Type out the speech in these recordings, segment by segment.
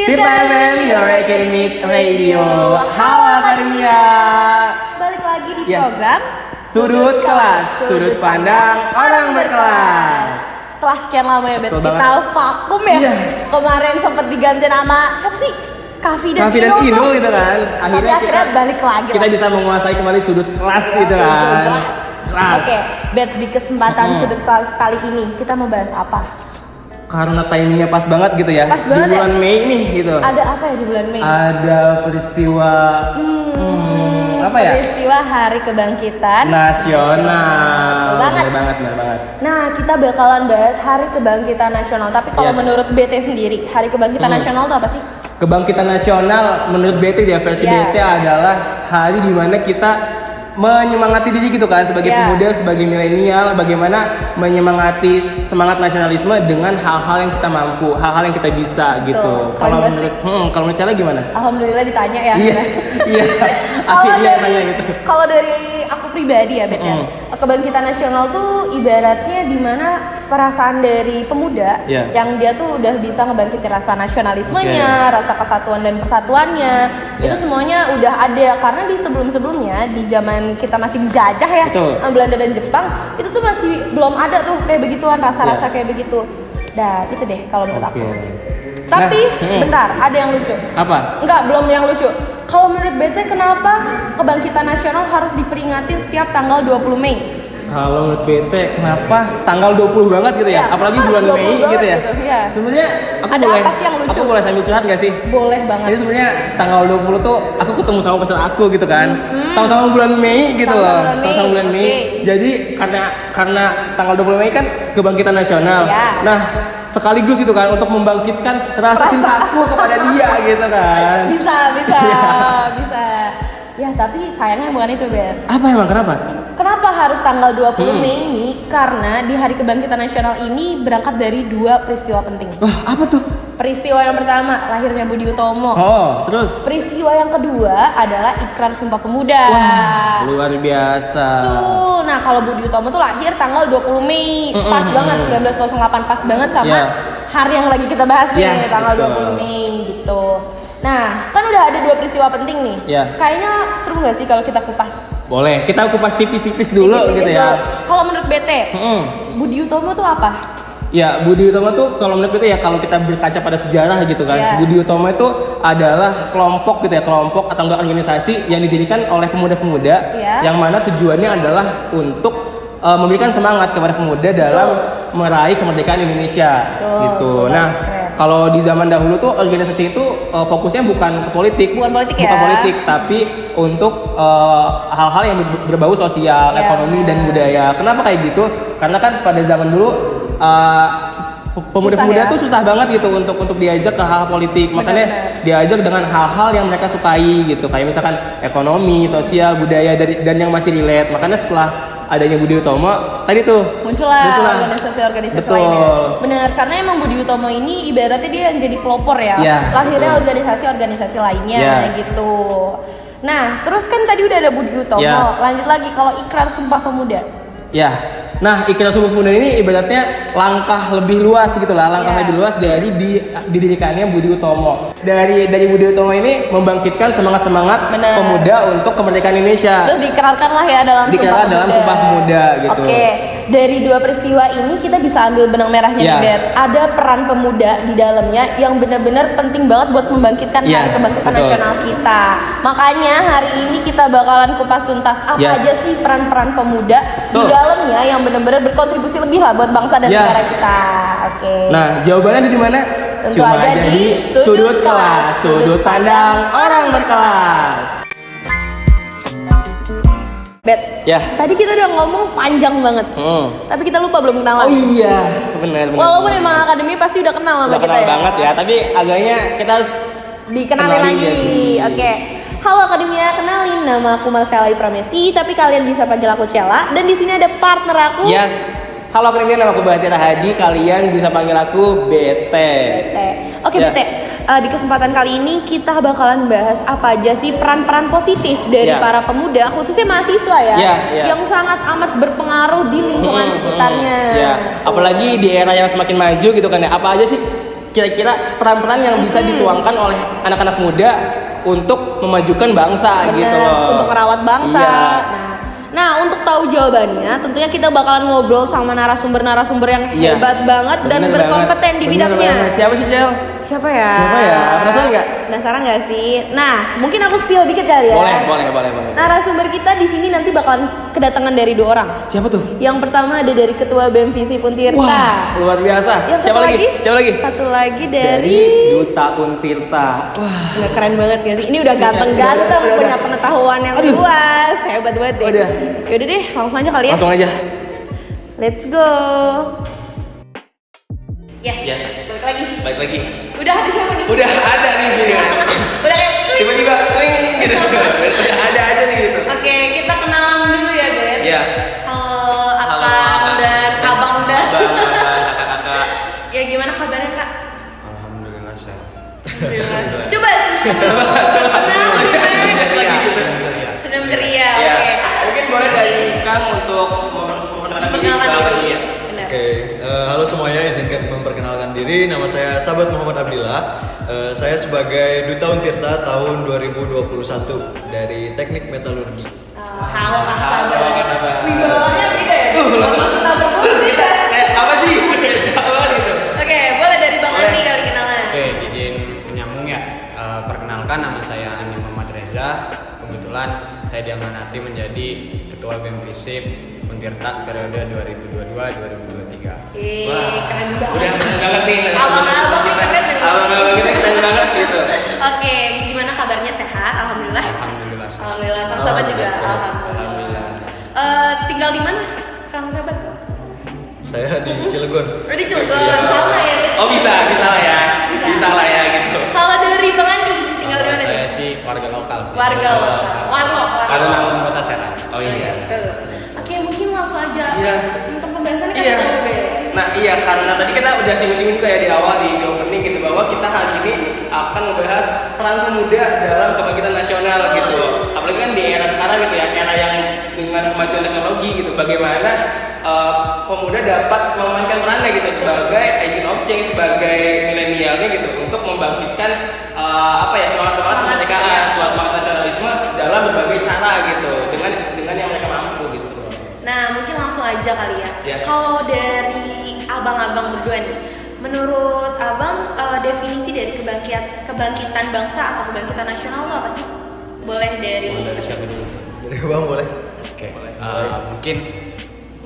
Tirta FM, your academic radio. Halo Akademia. Balik lagi di Yes. program Sudut Kelas, sudut pandang orang berkelas. Setelah sekian lama ya, Bet, Betul kita banget. vakum ya. Iya. Kemarin sempat diganti nama siapa sih? Kavi dan Kavi dan Inul Inul tuh. gitu kan. Tapi akhirnya balik lagi. Kita bisa menguasai kembali sudut kelas gitu kan. Kelas. Oke, Bet, di kesempatan sudut kelas kali ini kita mau bahas apa? Karena timingnya pas banget gitu ya. Pas banget di bulan ya? Mei nih gitu. Ada apa ya di bulan Mei? Ada peristiwa apa ya? Peristiwa Hari Kebangkitan Nasional. Betul banget. Benar banget. Nah, kita bakalan bahas Hari Kebangkitan Nasional. Tapi kalau Yes. menurut BT sendiri, Hari Kebangkitan Nasional itu apa sih? Kebangkitan nasional menurut BT ya, versi Ya. BT adalah hari dimana kita menyemangati diri gitu kan sebagai Ya. pemuda, sebagai milenial, bagaimana menyemangati semangat nasionalisme dengan hal-hal yang kita mampu, hal-hal yang kita bisa gitu. Keren Kalau banget menurut kalau menurut Cala gimana? Alhamdulillah ditanya ya. Iya, iya. Kalau Akhirnya dari, nanya gitu. kalau dari aku pribadi ya, Bet, ya, Kebangkitan Nasional tuh ibaratnya dimana perasaan dari pemuda Iya. yang dia tuh udah bisa ngebangkitin rasa nasionalismenya, rasa kesatuan dan persatuannya, itu Iya. semuanya udah ada. Karena di sebelum-sebelumnya, di zaman kita masih dijajah ya, Betul. sama Belanda dan Jepang, itu tuh masih belum ada tuh kayak begituan, rasa-rasa Iya. kayak begitu. Nah, itu deh kalau menurut aku. Oke. Tapi Nah, bentar, ada yang lucu. Apa? Enggak, belum yang lucu. Kalau menurut BT, kenapa Kebangkitan Nasional harus diperingatin setiap tanggal 20 Mei? Kalau menurut BT, kenapa tanggal 20 banget gitu ya? Iya, Apalagi kenapa bulan 20 Mei banget gitu ya? gitu, iya. Sebenarnya aku Ada boleh, apa sih yang lucu? aku boleh sambil curhat gak sih? Boleh banget. Jadi sebenarnya tanggal 20 tuh aku ketemu sama pacar aku gitu kan. Sama-sama bulan Mei gitu Sama-sama loh. bulan Mei, Sama-sama bulan Mei. oke. Jadi karena tanggal 20 Mei kan kebangkitan nasional. Ya. Nah, sekaligus itu kan untuk membangkitkan rasa cintaku kepada dia gitu kan. Bisa. Bisa. Ya, tapi sayangnya bukan itu, Bet. Apa emang kenapa? Kenapa harus tanggal 20 Mei ini? Karena di Hari Kebangkitan Nasional ini berangkat dari dua peristiwa penting. Wah, apa tuh? Peristiwa yang pertama, lahirnya Budi Utomo. Oh, terus. Peristiwa yang kedua adalah Ikrar Sumpah Pemuda. Wah, luar biasa. Betul. Nah, kalau Budi Utomo tuh lahir tanggal 20 Mei. Pas banget 1908, pas banget sama Yeah. hari yang lagi kita bahas nih, Yeah, tanggal betul. 20 Mei gitu. Nah, kan udah ada dua peristiwa penting nih. Yeah. Kayaknya seru gak sih kalau kita kupas? Boleh, kita kupas tipis-tipis dulu Tipis-tipis gitu ya. dulu. Kalau menurut BT, Budi Utomo tuh apa? Ya, Budi Utomo tuh kalau menurut itu ya kalau kita berkaca pada sejarah gitu kan, Iya. Budi Utomo itu adalah kelompok gitu ya, kelompok atau enggak organisasi yang didirikan oleh pemuda-pemuda Iya. yang mana tujuannya adalah untuk memberikan semangat kepada pemuda dalam meraih kemerdekaan Indonesia gitu. betul, Nah, keren. kalau di zaman dahulu tuh organisasi itu fokusnya bukan ke politik, Bukan politik ya? bukan politik, tapi untuk hal-hal yang berbau sosial, Iya, ekonomi dan benar. budaya. Kenapa kayak gitu? Karena kan pada zaman dulu pemuda-pemuda Susah ya? tuh susah banget gitu untuk diajak ke hal politik. Makanya Benar-benar. diajak dengan hal-hal yang mereka sukai gitu, kayak misalkan ekonomi, sosial, budaya dan yang masih relate. Makanya setelah adanya Budi Utomo tadi tuh Muncullah organisasi-organisasi Betul. lainnya. Benar, karena emang Budi Utomo ini ibaratnya dia yang jadi pelopor ya. Iya, Lahirnya betul. organisasi-organisasi lainnya Yes. gitu. Nah, terus kan tadi udah ada Budi Utomo. Iya. Lanjut lagi kalau Ikrar Sumpah Pemuda. Ya, nah Ikrar Sumpah Pemuda ini ibaratnya langkah lebih luas gitu lah, langkah Iya. lebih luas dari didirikannya Budi Utomo. Dari Budi Utomo ini membangkitkan semangat Bener. pemuda untuk kemerdekaan Indonesia. Terus dikerarkan lah ya dalam Dikerarkan dalam Sumpah Pemuda gitu. Oke, dari dua peristiwa ini kita bisa ambil benang merahnya Iya. nih, Bet. Ada peran pemuda di dalamnya yang benar-benar penting banget buat membangkitkan Iya, Hari Kebangkitan betul. Nasional kita. Makanya hari ini kita bakalan kupas tuntas apa Yes. aja sih peran-peran pemuda di Betul. dalamnya yang benar-benar berkontribusi lebih lah buat bangsa dan Iya. negara kita. Oke. Nah, jawabannya ada di mana? Tentu Cuma aja aja di sudut kelas, sudut pandang orang berkelas. Bet, Ya. tadi kita udah ngomong panjang banget. Tapi kita lupa belum kenalan. Oh iya, benar. Walaupun emang akademi pasti udah kenal sama udah kita kenal ya. banget ya, tapi agaknya kita harus Dikenalin Kenalin lagi. dia. Oke. Halo Akademia, kenalin nama aku Marcella Pramesti, tapi kalian bisa panggil aku Cella. Dan di sini ada partner aku. Yes. Halo Akademia, nama aku Bahtira Hadi. Kalian bisa panggil aku BT. BT. Oke, Ya. BT. Di kesempatan kali ini kita bakalan bahas apa aja sih peran-peran positif dari Ya. para pemuda, khususnya mahasiswa ya, Ya, ya. yang sangat amat berpengaruh di lingkungan sekitarnya. Ya, apalagi di era yang semakin maju gitu kan ya. Apa aja sih kira-kira peran-peran yang bisa dituangkan oleh anak-anak muda untuk memajukan bangsa Bener, gitu loh. untuk merawat bangsa. Iya. Nah, untuk tahu jawabannya, tentunya kita bakalan ngobrol sama narasumber-narasumber yang Iya. hebat banget dan Bener berkompeten banget. di Bener bidangnya. banget. Siapa sih, Cel? Siapa ya? Siapa ya? Penasaran nggak? Penasaran nggak sih? Nah, mungkin aku spill dikit kali ya. Boleh. Narasumber kita di sini nanti bakalan kedatangan dari 2 orang. Siapa tuh? Yang pertama ada dari Ketua BEM Visi Puntirta. Wah, luar biasa. Yang Siapa satu lagi? Siapa lagi? Satu lagi dari Duta Untirta. Wah. Nggak keren banget gak sih? Ini udah ganteng-ganteng, Udah. punya pengetahuan yang Aduh. luas, hebat banget deh. Udah. Yaudah deh, langsung aja kali ya. Langsung aja. Let's go. Yes. Balik lagi. Udah ada siapa nih? Udah ada nih gini. Udah kayak klik. Tiba-tiba kling gitu. Udah ada aja nih gitu. Oke, kita kenalan dulu ya, Bet. Iya. Halo, Akang Akang. dan Abang dan. Kakak-kakak. Ya gimana kabarnya, Kak? Alhamdulillah sehat. Alhamdulillah. Coba kenal Senam ceria. Iya. Oke. Mungkin boleh dari Kang untuk Memperkenalkan diri. Benar. Oke, halo semuanya, izinkan memperkenalkan diri. Nama saya Sahabat Muhammad Abdillah. Saya sebagai Duta Untirta tahun 2021 dari Teknik Metalurgi. Halo Kang Sabar. Wibawanya beda ya? Sama kita berdua. Kita kayak apa sih? Apa gitu? Oke, boleh dari Bang Andi kali kenalan. Oke, izin menyambung ya. Perkenalkan, nama saya Andi Muhammad Reza. Kebetulan saya diamanati menjadi Ketua BEM Visip Untirta periode 2022-2023. Keren banget. Udah keren banget nih. Abang-abang nih keren ya. Abang-abang kita keren banget gitu. Oke, gimana kabarnya? Sehat? Alhamdulillah. Alhamdulillah. Alhamdulillah. Kang Sabat juga. Alhamdulillah. Alhamdulillah. Tinggal di mana, Kang Sabat? Saya di Cilegon. Oh, di Cilegon. Sama ya? Bet? Oh bisa lah ya. Bisa. Bisa lah ya gitu. Kalau dari Bang Andi, tinggal di mana Saya nih? sih warga lokal sih. Warga lokal. Warlock. Alun-alun Kota Serang. Oh iya. Betul. Oke, mungkin langsung aja. Iya. Untuk pembahasannya Iya. kasih tahu, Bet. Nah iya, karena tadi kita udah singgung-singgung juga ya di awal di opening gitu, bahwa kita hari ini akan membahas peran pemuda dalam kebangkitan nasional Betul. gitu. Apalagi kan di era sekarang gitu ya, era yang dengan kemajuan teknologi gitu, bagaimana pemuda dapat memainkan perannya gitu sebagai agent of change, sebagai milenialnya gitu, untuk membangkitkan semangat kemerdekaan, semangat nasionalisme dalam berbagai cara gitu, dengan yang mereka mampu gitu. Nah, mungkin langsung aja kali ya. Ya. Kalau dari abang-abang berdua nih, menurut abang definisi dari kebangkitan bangsa atau kebangkitan nasional itu apa sih? Boleh dari Dari siapa dulu? Dari Bang boleh? Oke. Mungkin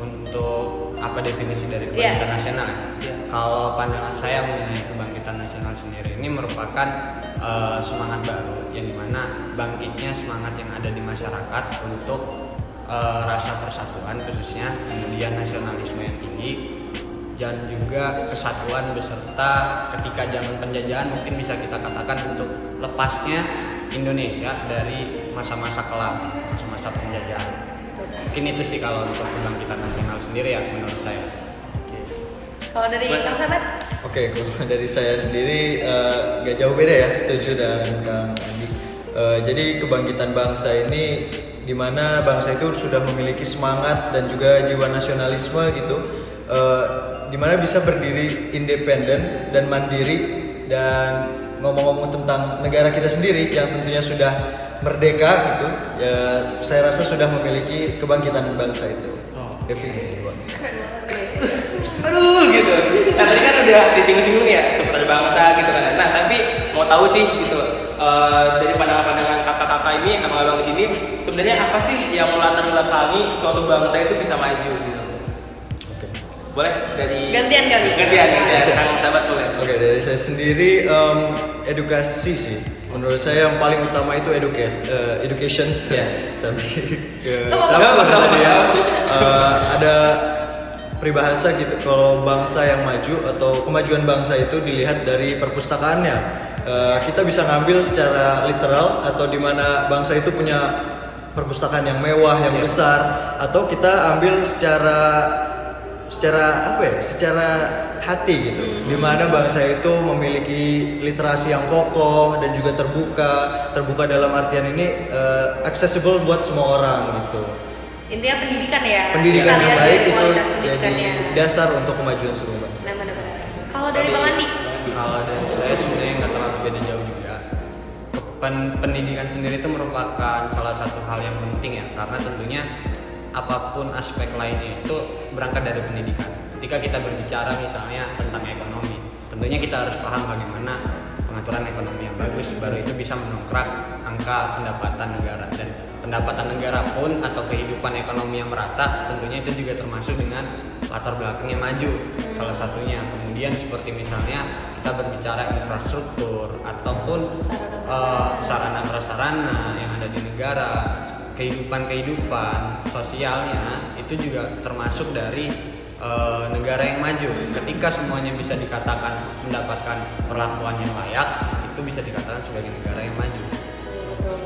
untuk apa definisi dari Iya. kebangkitan nasional ya? Iya. Kalau pandangan saya mengenai kebangkitan nasional sendiri ini merupakan semangat baru yang dimana bangkitnya semangat yang ada di masyarakat untuk rasa persatuan khususnya, kemudian nasionalisme yang tinggi dan juga kesatuan beserta ketika zaman penjajahan mungkin bisa kita katakan untuk lepasnya Indonesia dari masa-masa kelam, masa-masa penjajahan. Mungkin itu sih kalau untuk kebangkitan nasional sendiri ya menurut saya. Kalau dari Kang Sabat? Oke, kalau dari saya sendiri gak jauh beda ya, setuju dengan Kang Andi. Jadi kebangkitan bangsa ini di mana bangsa itu sudah memiliki semangat dan juga jiwa nasionalisme gitu, di mana bisa berdiri independen dan mandiri. Dan ngomong-ngomong tentang negara kita sendiri yang tentunya sudah merdeka gitu, ya saya rasa sudah memiliki kebangkitan bangsa itu. Definisi Bang. Aduh gitu. Nah tadi kan udah disinggung-singgung nih ya seputar bangsa gitu kan. Nah tapi mau tahu sih gitu, dari pandangan-pandangan kakak-kakak ini, abang-abang di sini, sebenarnya apa sih yang melatar belakangi suatu bangsa itu bisa maju gitu? Oke. Boleh dari Gantian kali. Gantian. Kang Sahabat boleh. Oke, dari saya sendiri edukasi sih. Menurut saya yang paling utama itu education. Iya. Sampai ke Apa? tadi ya. Ada peribahasa gitu, kalau bangsa yang maju atau kemajuan bangsa itu dilihat dari perpustakaannya. Kita bisa ngambil secara literal atau di mana bangsa itu punya perpustakaan yang mewah, yang besar, atau kita ambil secara apa ya? Secara hati gitu. Di mana bangsa itu memiliki literasi yang kokoh dan juga terbuka dalam artian ini accessible buat semua orang gitu. Intinya pendidikan ya. Pendidikan Kita yang lihat baik dari itu kualitas jadi pendidikannya. dasar untuk kemajuan seluruh bangsa. Nah, benar-benar. Kalau dari Bang Andi? Kalau pendidikan sendiri itu merupakan salah satu hal yang penting ya, karena tentunya apapun aspek lainnya itu berangkat dari pendidikan. Ketika kita berbicara misalnya tentang ekonomi, tentunya kita harus paham bagaimana pengaturan ekonomi yang bagus, baru itu bisa mendongkrak angka pendapatan negara. Dan pendapatan negara pun atau kehidupan ekonomi yang merata tentunya itu juga termasuk dengan latar belakang yang maju, salah satunya. Kemudian seperti misalnya kita berbicara infrastruktur ataupun sarana prasarana yang ada di negara, kehidupan sosialnya itu juga termasuk dari negara yang maju. Ketika semuanya bisa dikatakan mendapatkan perlakuan yang layak, itu bisa dikatakan sebagai negara yang maju. Betul.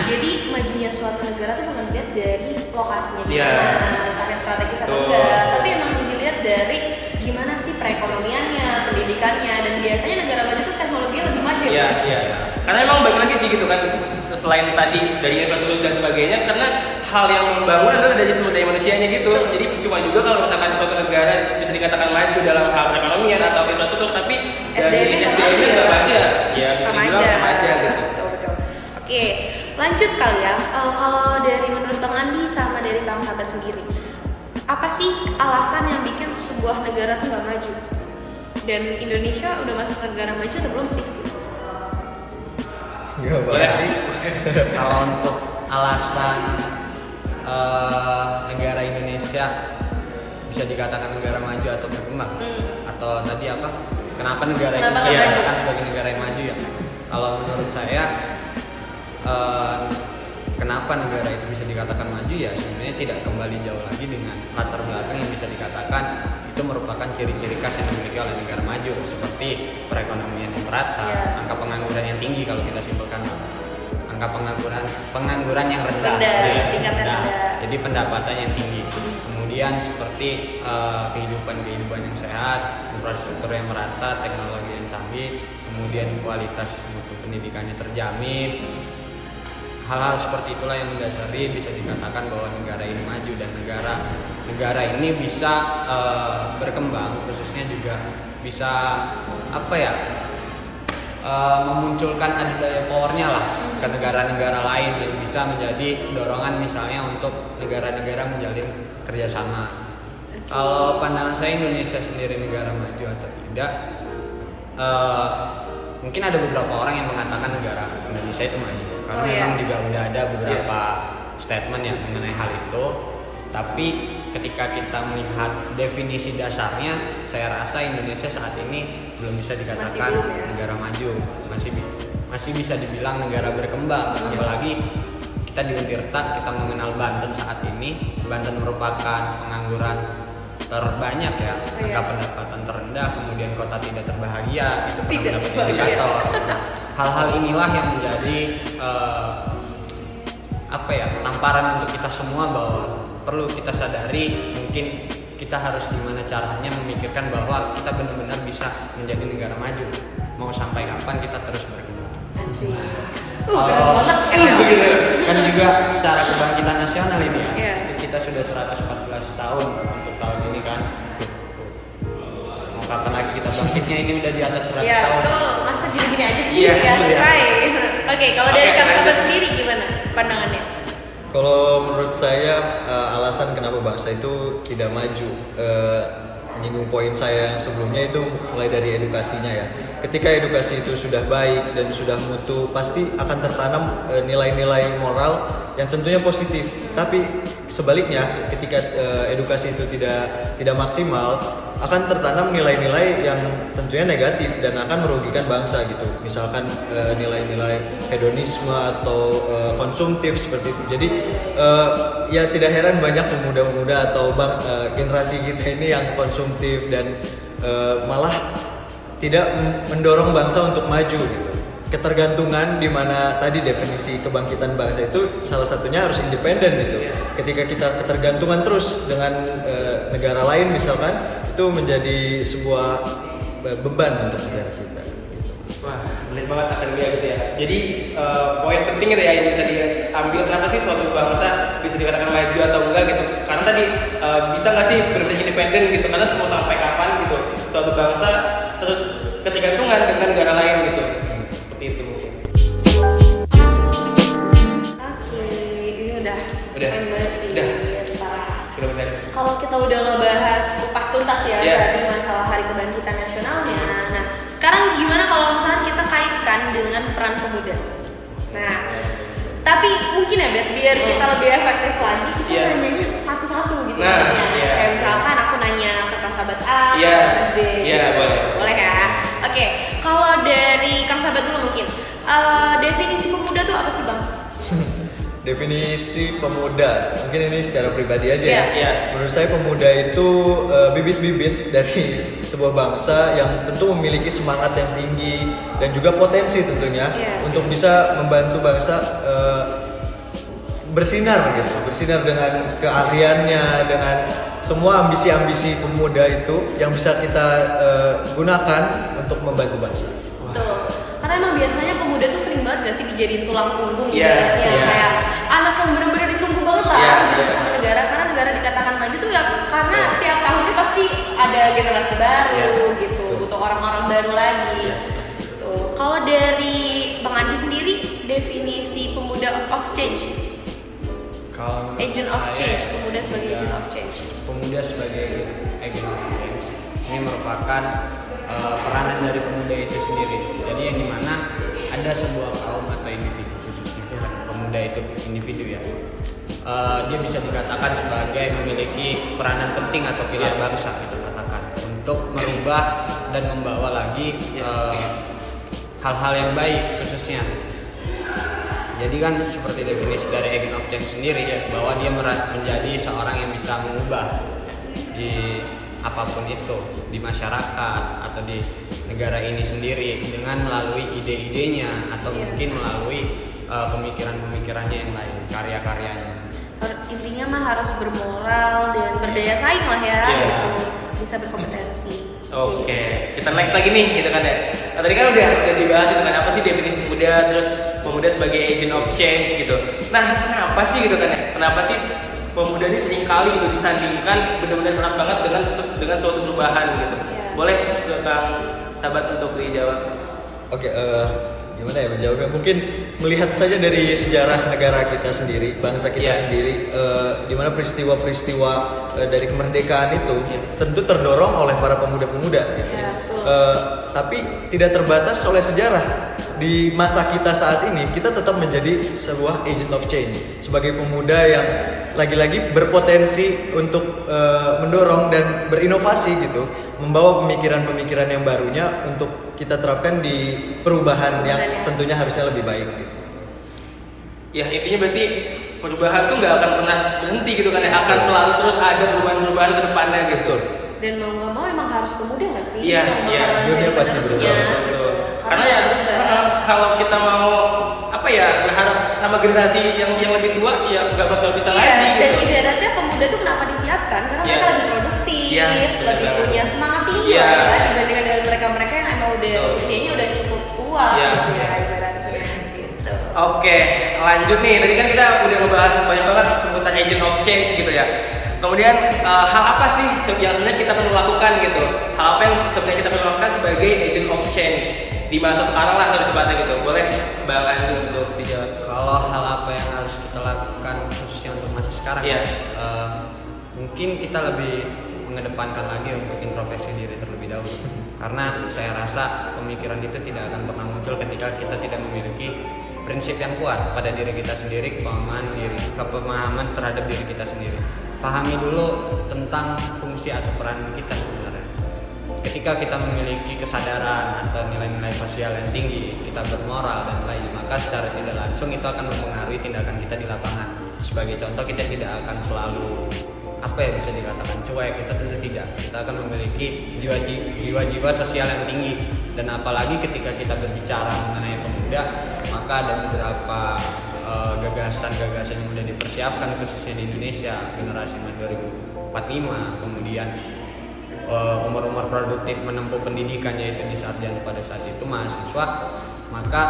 Jadi majunya suatu negara tuh bukan dilihat dari lokasinya di Iya. mana, karena strategis atau Betul. enggak, tapi emang dilihat dari gimana sih perekonomiannya, pendidikannya, dan biasanya negara maju tuh teknologinya lebih maju. Iya, iya. Karena emang balik lagi sih gitu kan, selain tadi dari infrastruktur dan sebagainya, karena hal yang membangun adalah dari sumber daya manusianya gitu. Betul. Jadi cuma juga kalau misalkan suatu negara bisa dikatakan maju dalam hal perekonomian atau infrastruktur, tapi dari SDM-nya SDM-nya nggak maju ya bisa sama dibilang aja. sama aja gitu. Betul. Oke, lanjut kali ya. Kalau dari menurut Bang Andi sama dari Kang Sabat sendiri, apa sih alasan yang bikin sebuah negara tuh nggak maju? Dan Indonesia udah masuk negara maju atau belum sih? Gak Boleh. Kalau untuk alasan negara Indonesia bisa dikatakan negara maju atau berkembang, atau tadi apa? Kenapa negara Kenapa itu nggak dikatakan maju? sebagai negara yang maju ya? Kalau menurut saya, kenapa negara itu bisa dikatakan maju ya? Sebenarnya tidak kembali jauh lagi dengan latar belakang yang bisa dikatakan itu merupakan ciri-ciri khas yang dimiliki oleh negara maju, seperti perekonomian yang merata, Iya. angka pengangguran yang tinggi kalau kita simpulkan, angka pengangguran yang rendah, Rendah, tingkatnya rendah. jadi pendapatan yang tinggi. Kemudian seperti kehidupan yang sehat, infrastruktur yang merata, teknologi yang canggih, kemudian kualitas mutu pendidikannya terjamin. Hal-hal seperti itulah yang mendasari bisa dikatakan bahwa negara ini maju, dan negara ini bisa berkembang, khususnya juga bisa memunculkan adu daya powernya lah ke negara-negara lain yang bisa menjadi dorongan misalnya untuk negara-negara menjalin kerjasama. Kalau pandangan saya Indonesia sendiri negara maju atau tidak, mungkin ada beberapa orang yang mengatakan negara Indonesia itu maju karena memang juga udah ada beberapa statement yang mengenai hal itu. Tapi ketika kita melihat definisi dasarnya, saya rasa Indonesia saat ini belum bisa dikatakan Masih belum ya? negara maju, masih bisa dibilang negara berkembang. Apalagi kita di Untirta, kita mengenal Banten saat ini. Banten merupakan pengangguran terbanyak ya, angka pendapatan terendah, kemudian kota tidak terbahagia, itu pernah mendapat indikator. Hal-hal inilah yang menjadi tamparan untuk kita semua bahwa perlu kita sadari, mungkin kita harus gimana caranya memikirkan bahwa kita benar-benar bisa menjadi negara maju. Mau sampai kapan kita terus berkembang. Asik. Kalau keren banget. kan juga secara kebangkitan nasional ini ya, Iya. itu kita sudah 114 tahun untuk tahun ini kan. Mau kapan lagi kita bangkitnya, ini udah di atas 100 Ya tahun. betul, masa gini-gini aja sih Iya, ya iya. say. Oke, kalau dari Oke, Kang lanjut. Sabat sendiri gimana pandangannya? Kalau menurut saya alasan kenapa bangsa itu tidak maju, menyinggung poin saya yang sebelumnya itu mulai dari edukasinya ya. Ketika edukasi itu sudah baik dan sudah mutu, pasti akan tertanam nilai-nilai moral yang tentunya positif. Tapi sebaliknya, ketika edukasi itu tidak maksimal, akan tertanam nilai-nilai yang tentunya negatif dan akan merugikan bangsa gitu. Misalkan nilai-nilai hedonisme atau konsumtif seperti itu. Jadi ya tidak heran banyak pemuda-pemuda atau generasi kita ini yang konsumtif dan malah tidak mendorong bangsa untuk maju gitu. Ketergantungan di mana tadi definisi kebangkitan bangsa itu salah satunya harus independen gitu. Ketika kita ketergantungan terus dengan negara lain misalkan, itu menjadi sebuah beban untuk negara kita. Gitu. Wah, benar banget akademia gitu ya. Jadi poin penting gitu ya yang bisa diambil, kenapa sih suatu bangsa bisa dikatakan maju atau enggak gitu. Karena tadi bisa nggak sih benar-benar independen gitu. Karena mau sampai kapan gitu suatu bangsa terus ketergantungan dengan negara lain gitu. Seperti itu mungkin. dikaitkan dengan peran pemuda. Nah, tapi mungkin ya Bet, biar kita lebih efektif lagi, kita nanyanya satu-satu gitu maksudnya. Kayak misalkan aku nanya ke Kang Sahabat A, Kang Sahabat B. Iya, boleh. Boleh kan? Oke, kalau dari Kang Sahabat dulu mungkin, definisi pemuda tuh apa sih Bang? Definisi pemuda, mungkin ini secara pribadi aja ya. Menurut saya pemuda itu bibit-bibit dari sebuah bangsa yang tentu memiliki semangat yang tinggi dan juga potensi tentunya untuk bisa membantu bangsa bersinar gitu, bersinar dengan keahliannya, dengan semua ambisi-ambisi pemuda itu yang bisa kita gunakan untuk membantu bangsa. Betul. Karena emang biasanya pemuda tuh sering banget gak sih dijadiin tulang punggung ibaratnya kayak anak yang benar-benar ditunggu banget lah gitu sama negara, karena negara dikatakan maju tuh ya karena tiap tahunnya pasti ada generasi baru gitu, butuh orang-orang baru lagi. Tuh. Kalau dari Bang Andi sendiri definisi pemuda of change? Kalau Agent of saya, change, pemuda sebagai agent of change. Pemuda sebagai agent of change ini merupakan peranan dari pemuda itu sendiri. Jadi yang dimana ada sebuah kaum atau individu, khususnya bukan pemuda itu individu ya, dia bisa dikatakan sebagai memiliki peranan penting atau pilar bangsa kita katakan untuk merubah dan membawa lagi hal-hal yang baik khususnya. Jadi kan seperti definisi dari agent of change sendiri bahwa dia menjadi seorang yang bisa mengubah di apapun itu di masyarakat atau di negara ini sendiri dengan melalui ide-idenya atau mungkin melalui pemikiran-pemikirannya yang lain, karya-karyanya. Intinya mah harus bermoral dan berdaya saing lah ya gitu, bisa berkompetensi. Oke, kita next lagi nih gitu kan ya. Nah, tadi kan udah dibahas itu kan apa sih definisi pemuda, terus pemuda sebagai agent of change gitu. Nah, kenapa sih gitu kan ya? Kenapa sih pemuda ini sering kali gitu disandingkan benar-benar erat banget dengan suatu perubahan gitu. Boleh ke Kang Sahabat untuk dijawab. Oke, gimana ya menjawabnya? Mungkin melihat saja dari sejarah negara kita sendiri, bangsa kita sendiri, di mana peristiwa-peristiwa dari kemerdekaan itu tentu terdorong oleh para pemuda-pemuda gitu. Tapi tidak terbatas oleh sejarah. Di masa kita saat ini, kita tetap menjadi sebuah agent of change sebagai pemuda yang lagi-lagi berpotensi untuk mendorong dan berinovasi gitu, membawa pemikiran-pemikiran yang barunya untuk kita terapkan di perubahan yang tentunya harusnya lebih baik gitu. Ya intinya berarti perubahan tuh nggak akan pernah berhenti gitu kan ya, akan selalu terus ada perubahan-perubahan ke depannya gitu. Dan mau nggak mau emang harus pemuda nggak sih? Iya. Dunia pasti berubah. Gitu. Karena ya kalau kita mau apa ya berharap sama generasi yang lebih tua ya nggak bakal bisa lagi. Dan gitu. ibaratnya pemuda tuh kenapa disiapkan? Karena mereka lebih produktif, lebih punya semangat tinggi lah ya dibandingkan dengan mereka-mereka yang emang udah usianya udah cukup tua gitu ya ibaratnya gitu. Oke, lanjut nih. Tadi kan kita udah ngebahas banyak banget seputar agent of change gitu ya. Kemudian hal apa sih yang sebenarnya kita perlu lakukan gitu? Hal apa yang sebenarnya kita perlu lakukan sebagai agent of change di masa sekarang lah lebih tepatnya gitu? Boleh Bang Andi untuk dijawab. Kalau hal apa yang harus kita lakukan khususnya untuk masa sekarang, mungkin kita lebih mengedepankan lagi untuk introspeksi diri terlebih dahulu. Karena saya rasa pemikiran itu tidak akan pernah muncul ketika kita tidak memiliki prinsip yang kuat pada diri kita sendiri, kepemahaman terhadap diri kita sendiri. Pahami dulu tentang fungsi atau peran kita sebenarnya. Ketika kita memiliki kesadaran atau nilai-nilai sosial yang tinggi, kita bermoral dan lain, maka secara tidak langsung itu akan mempengaruhi tindakan kita di lapangan. Sebagai contoh, kita tidak akan selalu bisa dikatakan cuek, kita tentu tidak. Kita akan memiliki jiwa-jiwa sosial yang tinggi, dan apalagi ketika kita berbicara mengenai pemuda, maka ada beberapa gagasan-gagasan yang sudah dipersiapkan khususnya di Indonesia, generasi 2045, kemudian umur-umur produktif menempuh pendidikan yaitu di sarjana pada saat itu mahasiswa, maka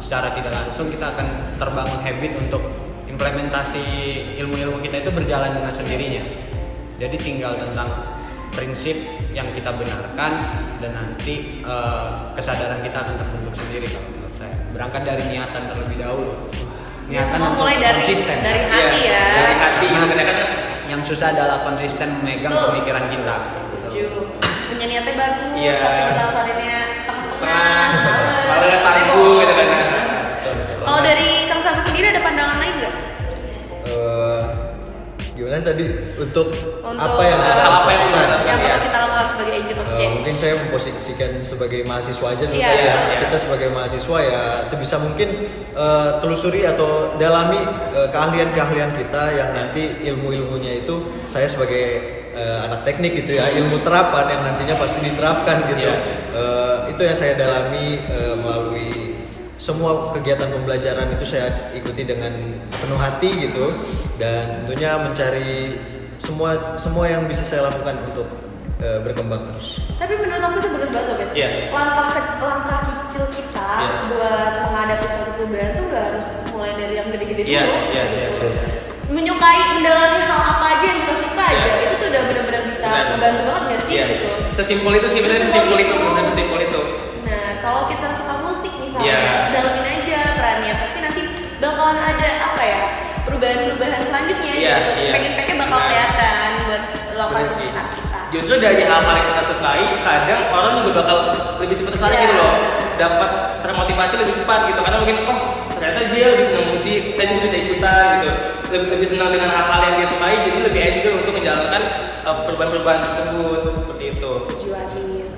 secara tidak langsung kita akan terbangun habit untuk implementasi ilmu-ilmu kita itu berjalan dengan sendirinya. Jadi tinggal tentang prinsip yang kita benarkan dan nanti kesadaran kita akan terbentuk sendiri kalau menurut saya. Berangkat dari niatan terlebih dahulu. Niatan mulai dari hati ya. Dari hati kadang-kadang yang susah adalah konsisten memegang pemikiran kita. Setuju. Punya niatnya bagus, tapi kita laksanainnya setengah-setengah, malah untuk Untuk, apa yang kita apa harus yang lakukan. yang perlu Iya. kita lakukan sebagai agent of change. Mungkin saya memposisikan sebagai mahasiswa aja dulu Iya, ya. betul. Kita sebagai mahasiswa ya sebisa mungkin telusuri atau dalami keahlian-keahlian kita yang nanti ilmu-ilmunya itu saya sebagai anak teknik gitu ya, ilmu terapan yang nantinya pasti diterapkan gitu. Itu yang saya dalami melalui semua kegiatan pembelajaran itu saya ikuti dengan penuh hati gitu, dan tentunya mencari semua yang bisa saya lakukan untuk berkembang terus. Tapi menurut aku itu benar banget Sobat. Iya. Langkah kecil kita Iya. buat menghadapi suatu perubahan tuh nggak harus mulai dari yang gede-gede dulu. Iya, iya, gitu. iya. Menyukai, mendalami hal apa aja yang kita suka aja, itu tuh udah benar-benar bisa Benar. membantu banget nggak sih Iya. gitu. Sesimpel itu sih, benar Sesimpel sesimpel itu, itu. benar sesimpel itu. Nah, kalau kita suka musik misalnya, Iya. dalamin aja perannya. Pasti nanti bakalan ada apa ya, perubahan-perubahan selanjutnya Iya, gitu. iya. Impact-impactnya bakal Benar. kelihatan buat lokasi Benar sih. sekitar kita. Justru dari hal-hal yang kita sukai, kadang orang juga bakal lebih cepat tertarik Iya. gitu loh, dapat termotivasi lebih cepat gitu, karena mungkin ternyata dia lebih senang musik, saya juga bisa ikutan gitu, lebih senang dengan hal-hal yang dia sukai, jadi lebih enjoy untuk menjalankan perubahan-perubahan tersebut seperti itu. Setuju habis.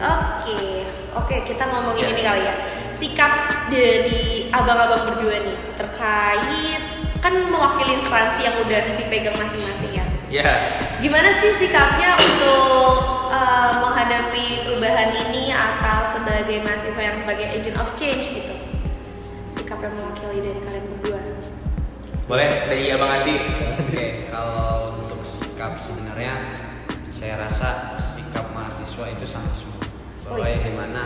Oke, kita ngomongin Ya. ini kali ya. Sikap dari abang-abang berdua nih terkait kan mewakili instansi yang udah dipegang masing-masing ya. Ya, Gimana sih sikapnya untuk menghadapi perubahan ini atau sebagai mahasiswa yang sebagai agent of change gitu? Sikap yang mewakili dari kalian berdua. boleh dari Abang Andi. Oke, kalau untuk sikap sebenarnya saya rasa sikap mahasiswa itu sama semua. Oh, Bahwa iya. yang dimana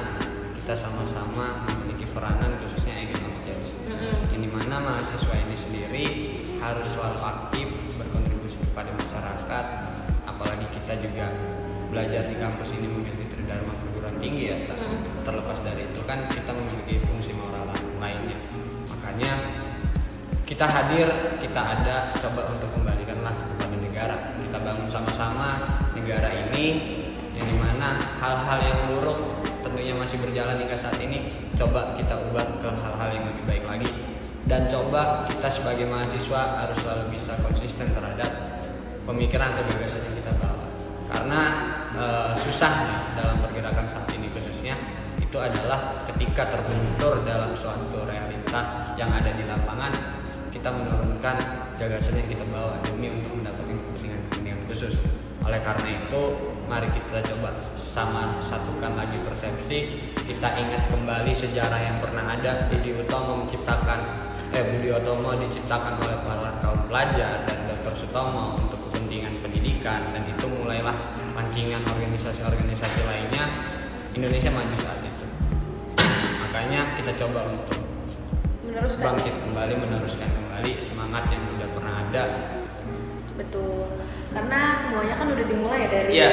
kita sama-sama memiliki peranan khususnya agent of change. Yang dimana mahasiswa ini sendiri harus selalu aktif berkontribusi kepada masyarakat. Apalagi kita juga belajar di kampus ini memiliki tridharma perguruan tinggi ya. Terlepas dari itu kan kita memiliki fungsi moral lainnya. Makanya kita hadir, kita ada, coba untuk kembalikanlah kepada negara. Kita bangun sama-sama negara ini, yang dimana hal-hal yang buruk tentunya masih berjalan hingga saat ini, coba kita ubah ke hal-hal yang lebih baik lagi. Dan coba kita sebagai mahasiswa harus selalu bisa konsisten terhadap pemikiran atau gagasan yang kita bawa. Karena susahnya dalam pergerakan saat ini khususnya itu adalah ketika terbentur dalam suatu realita yang ada di lapangan, kita menurunkan gagasan yang kita bawa demi untuk mendapatkan kepentingan khusus. Oleh karena itu, mari kita coba sama satukan lagi persepsi. Kita ingat kembali sejarah yang pernah ada. Budi Utomo diciptakan oleh para kaum pelajar dan Dr. Sutomo untuk kepentingan pendidikan, dan itu mulailah pancingan organisasi-organisasi lainnya. Indonesia maju saat itu. Makanya kita coba untuk Meneruskan. bangkit kembali, meneruskan kembali semangat yang udah pernah ada. Betul. Karena semuanya kan udah dimulai ya Iya.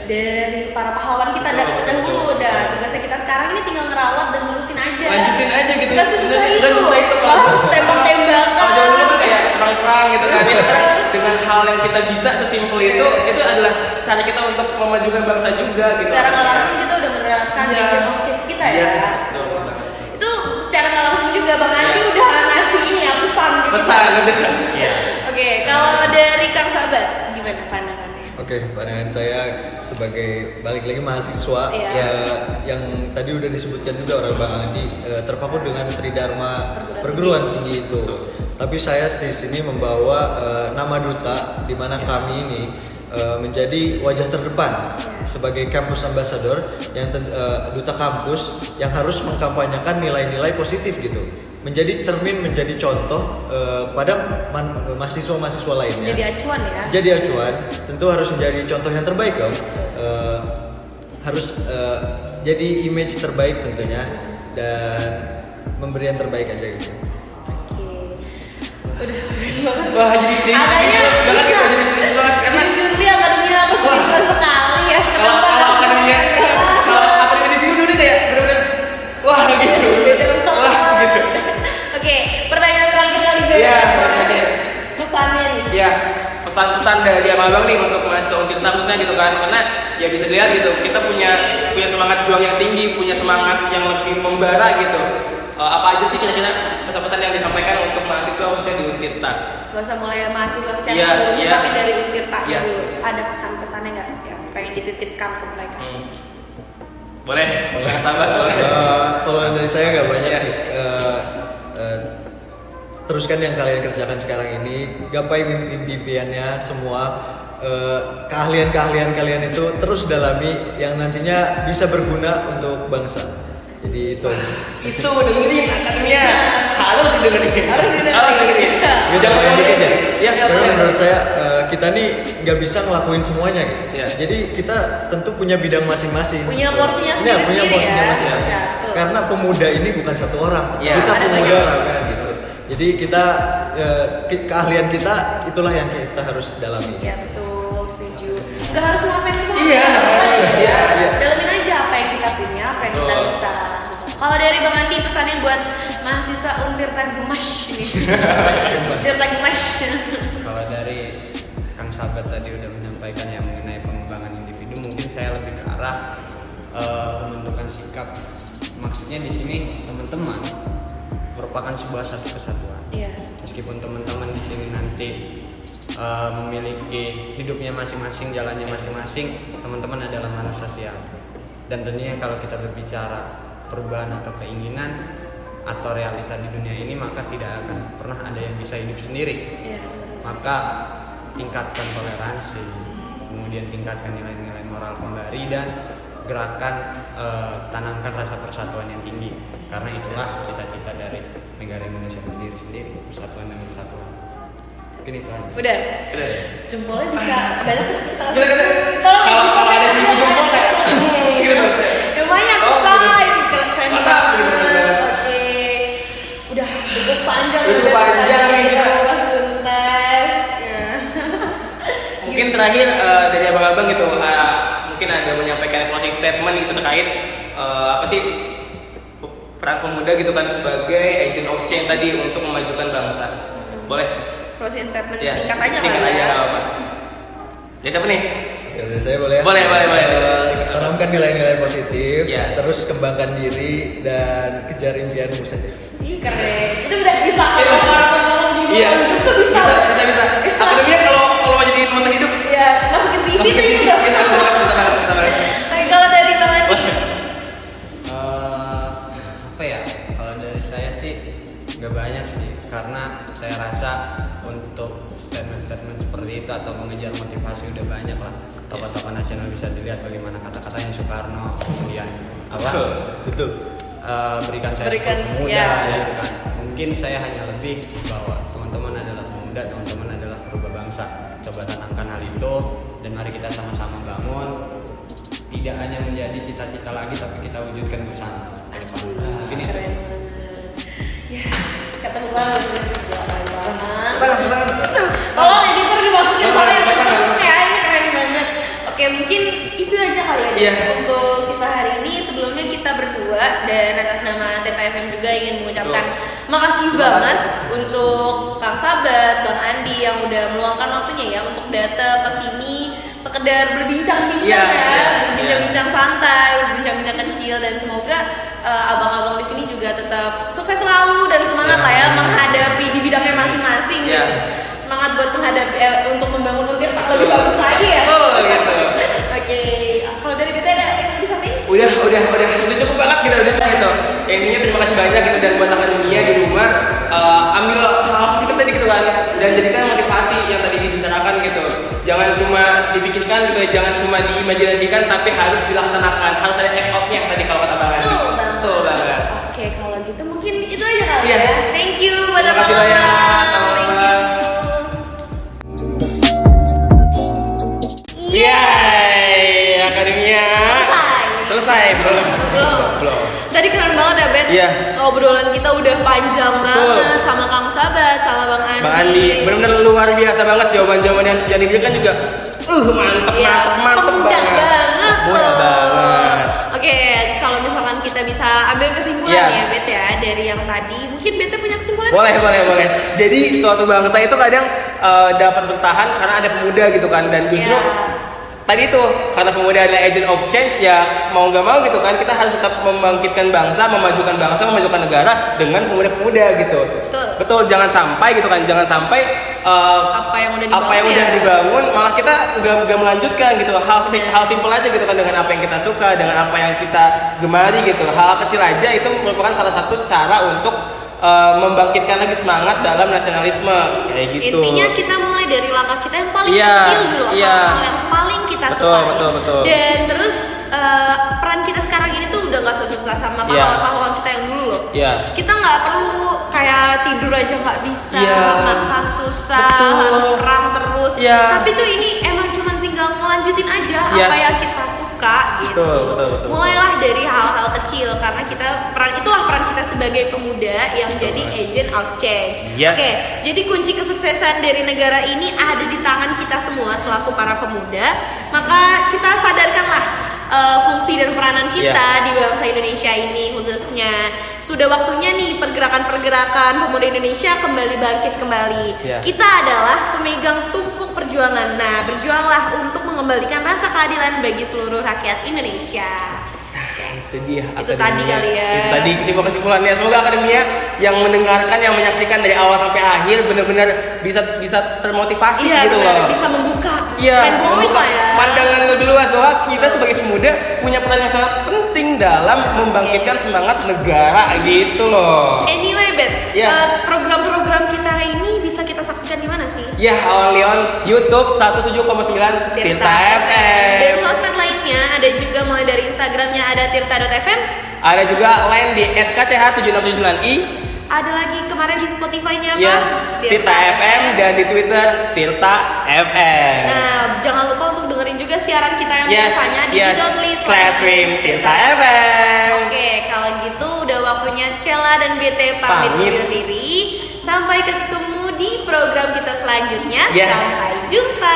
dari para pahlawan kita dari Betul, terdahulu. betul. Udah tugasnya kita sekarang ini tinggal ngerawat dan ngurusin aja. Lanjutin aja gitu. Gak susah Nggak itu. susah itu Gak harus tembak-tembakan. Kalau dulu tuh kayak perang-perang gitu kan. Ya, sekarang dengan hal yang kita bisa sesimpel itu adalah cara kita untuk memajukan bangsa juga gitu. Secara nggak langsung kita udah menerapkan Iya. agent of change kita ya. Iya, betul. Itu secara nggak langsung juga Bang Andi Iya. udah ngasih ini ya pesan gitu. Pesan gitu. Iya. Oke, kalau dari Kang Sabat gimana pandangannya? Oke, pandangan saya sebagai balik lagi mahasiswa Iya. ya, yang tadi udah disebutkan juga oleh Bang Andi, terpaku dengan tridharma perguruan tinggi itu. Tapi saya di sini membawa nama duta, di mana kami ini menjadi wajah terdepan sebagai kampus ambassador yang duta kampus yang harus mengkampanyekan nilai-nilai positif gitu, menjadi cermin, menjadi contoh pada mahasiswa-mahasiswa lainnya. Jadi acuan ya. Jadi acuan, tentu harus menjadi contoh yang terbaik dong. Harus jadi image terbaik tentunya, dan memberi yang terbaik aja gitu. Oke. Udah keren banget. Wah, jadi serius banget gitu, jadi serius banget karena jujur li akademia aku serius sekali ya. kalau akademinya di sini udah kayak bener-bener wah gitu. Beda Wah banget. gitu. Oke, pertanyaan terakhir kali Bel. Iya, oke. Pesannya nih. Ya, pesan-pesan dari Abang nih untuk mahasiswa Untirta khususnya gitu kan, karena ya bisa dilihat gitu, kita punya semangat juang yang tinggi, punya semangat yang lebih membara gitu. Apa aja sih kira-kira pesan-pesan yang disampaikan untuk untuk mahasiswa khususnya di Untirta. Gak usah mulai mahasiswa secara Iya, seluruhnya, iya. tapi dari Untirta Iya. dulu. Ada pesan-pesannya nggak yang pengen dititipkan ke mereka? Boleh, sahabat boleh. Kalau dari saya nggak banyak Iya. sih. Teruskan yang kalian kerjakan sekarang ini, gapai impiannya semua. Keahlian-keahlian kalian itu terus dalami yang nantinya bisa berguna untuk bangsa. Jadi itu aja. Itu dengerin akademia. Harus didengerin. Harus didengerin. Harus didengerin. Gue Jangan tambahin dikit ya. Ya, Soalnya boleh. menurut saya kita nih nggak bisa ngelakuin semuanya gitu. Iya. Jadi kita tentu punya bidang masing-masing. Punya porsinya Iya, sendiri-sendiri punya porsinya ya. masing-masing. Iya, betul. Karena pemuda ini bukan satu orang. Iya. Kita Ada pemuda banyak. raga gitu. Jadi kita keahlian kita itulah yang kita harus dalami. Ya betul, setuju. Nggak harus ngefans semua. Iya, iya. Dalamin aja apa yang kita punya, apa yang kita Betul. bisa. Kalau dari Bang Andi pesannya buat mahasiswa Untirta Gemas ini. Untirta Gemas. Kalau dari Kang Sabat tadi udah menyampaikan yang mengenai pengembangan individu, mungkin saya lebih ke arah pembentukan sikap. Maksudnya di sini teman-teman merupakan sebuah satu kesatuan. Iya. Meskipun teman-teman di sini nanti memiliki hidupnya masing-masing, jalannya masing-masing, teman-teman adalah manusia sosial. Dan tentunya kalau kita berbicara perubahan atau keinginan atau realita di dunia ini, maka tidak akan pernah ada yang bisa hidup sendiri. Iya. Maka tingkatkan toleransi, kemudian tingkatkan nilai-nilai moral kembali, dan gerakan tanamkan rasa persatuan yang tinggi, karena itulah cita-cita dari negara Indonesia berdiri sendiri, persatuan dan kesatuan. Mungkin itu aja. Udah. Udah. Jempolnya bisa banyak terus. Kalau ada di jempol kayak gitu. Ya banyak Oh, say, gitu. keren Mantap, gitu, banget. bener. Oke. Udah cukup panjang. Udah cukup panjang nih kita. Bahas tuntas. Ya. Mungkin terakhir dari abang-abang gitu, mungkin ada menyampaikan closing statement gitu terkait apa sih peran pemuda gitu kan sebagai agent of change tadi untuk memajukan bangsa. Boleh? Closing statement Ya, singkat aja singkat kali aja, ya. nggak apa-apa. Ya siapa nih? Dari saya boleh ya? Boleh. Tanamkan nilai-nilai positif, Ya. terus kembangkan diri dan kejar impianmu saja. Ih keren. Itu udah bisa kalau para pembalap di Iya. hidup tuh bisa. Bisa. Akademia kalau mau jadi motor hidup. Iya, masukin CV tuh itu udah. Bisa banget. Tapi kalau dari Bang Andi, Apa ya? Kalau dari saya sih nggak banyak sih, karena saya rasa untuk statement-statement seperti itu atau mengejar motivasi udah banyak lah. Tokoh-tokoh nasional bisa dilihat bagaimana kata-katanya Soekarno, kemudian apa? Betul. Berikan saya Berikan, sebuah pemuda, ya. gitu kan. Mungkin saya hanya lebih bahwa teman-teman adalah pemuda, teman-teman adalah perubah bangsa. Coba tanamkan hal itu dan mari kita sama-sama bangun. Tidak hanya menjadi cita-cita lagi, tapi kita wujudkan bersama. Mungkin itu. keren. Ya, ketemu lagi. Tolong editor dimasukin soalnya kenceng ya, ini keren banget. Oke, mungkin itu aja kali ya Iya. untuk kita hari ini. Sebelumnya kita berdua dan atas nama TPFM juga ingin mengucapkan makasih banget untuk Kang Sabat, Bang Andi yang udah meluangkan waktunya ya untuk datang ke sini sekedar berbincang-bincang Iya, ya, iya, berbincang-bincang santai, berbincang-bincang kecil, dan semoga abang-abang di sini juga tetap sukses selalu dan semangat Iya. lah ya menghadapi di bidangnya masing-masing Iya. gitu. Semangat buat menghadapi untuk membangun Untirta lebih bagus lagi ya. Betul, gitu. Oke, kalau dari BT ada yang mau disampaikan? Udah cukup banget gitu, udah cukup gitu. Ya, intinya terima kasih banyak gitu, dan buat akademia di rumah ambil hal positif tadi gitu kan, dan jadikan motivasi yang tadi dibicarakan gitu. Jangan cuma dipikirkan gitu, jangan cuma diimajinasikan, tapi harus dilaksanakan, harus ada act out-nya tadi kalau kata Bang Andi. Betul banget. Oke, kalau gitu mungkin itu aja kali Iya. ya. Thank you buat Terima kasih abang-abang. banyak, Thank abang-abang. you. Yeay, akademia. Selesai. Belum. Tadi keren banget ya, Bet. Iya. Obrolan kita udah panjang banget sama Kang Sabat, sama Bang Andi. Bang Andi, benar-benar luar biasa banget jawaban-jawaban yang diberikan juga. Mantep Iya, banget. pemuda banget Mudah loh. banget. Oke, kalau misalkan kita bisa ambil kesimpulan Iya. ya, Bet ya, dari yang tadi, mungkin Bet punya kesimpulan? Boleh. Jadi suatu bangsa itu kadang dapat bertahan karena ada pemuda gitu kan, dan justru Iya. tadi itu karena pemuda adalah agent of change, ya mau nggak mau gitu kan, kita harus tetap membangkitkan bangsa, memajukan negara dengan pemuda-pemuda gitu. Betul, jangan sampai gitu kan, jangan sampai apa yang udah dibangun malah kita nggak melanjutkan gitu. Hal simpel aja gitu kan, dengan apa yang kita suka, dengan apa yang kita gemari gitu. Hal kecil aja itu merupakan salah satu cara untuk membangkitkan lagi semangat dalam nasionalisme kayak gitu. Intinya kita mulai dari langkah kita yang paling kecil dulu, hal yang paling kita sukai. Betul. Dan terus peran kita sekarang ini tuh udah nggak sesusah sama pahlawan-pahlawan kita yang dulu loh. Kita nggak perlu kayak tidur aja nggak bisa, makan susah, harus perang terus. Tapi tuh ini emang cuma tinggal ngelanjutin aja apa yang kita suka gitu. Betul. Mulailah dari hal-hal kecil, karena itulah peran kita sebagai pemuda yang jadi agent of change. Oke, jadi kunci kesuksesan dari negara ini ada di tangan kita semua selaku para pemuda. Maka kita sadarkanlah fungsi dan peranan kita di bangsa Indonesia ini khususnya. Sudah waktunya nih pergerakan-pergerakan pemuda Indonesia kembali bangkit kembali. Kita adalah pemegang tumpuk perjuangan. Nah, berjuanglah untuk mengembalikan rasa keadilan bagi seluruh rakyat Indonesia. Itu dia. Itu tadi kali ya. Itu tadi kesimpulannya. Semoga akademia yang mendengarkan, yang menyaksikan dari awal sampai akhir benar-benar bisa termotivasi gitu loh. Bisa membuka pandangan lebih luas bahwa kita sebagai pemuda punya peran yang sangat penting dalam membangkitkan semangat negara gitu loh. Anyway, program-program kita ini bisa kita saksikan di mana sih? Only on YouTube 107,9 Tirta FM. Dan sosmed lainnya ada juga, mulai dari Instagramnya ada tirta.fm. Ada juga lain di @kch7679i. Ada lagi kemarin di Spotify-nya apa? Tirta FM, dan di Twitter Tirta FM. Nah, jangan lupa untuk dengerin juga siaran kita yang biasanya di /stream Tirta FM. Oke, kalau gitu udah waktunya Cella dan BT pamit undur diri. Sampai ketemu di program kita selanjutnya. Sampai jumpa.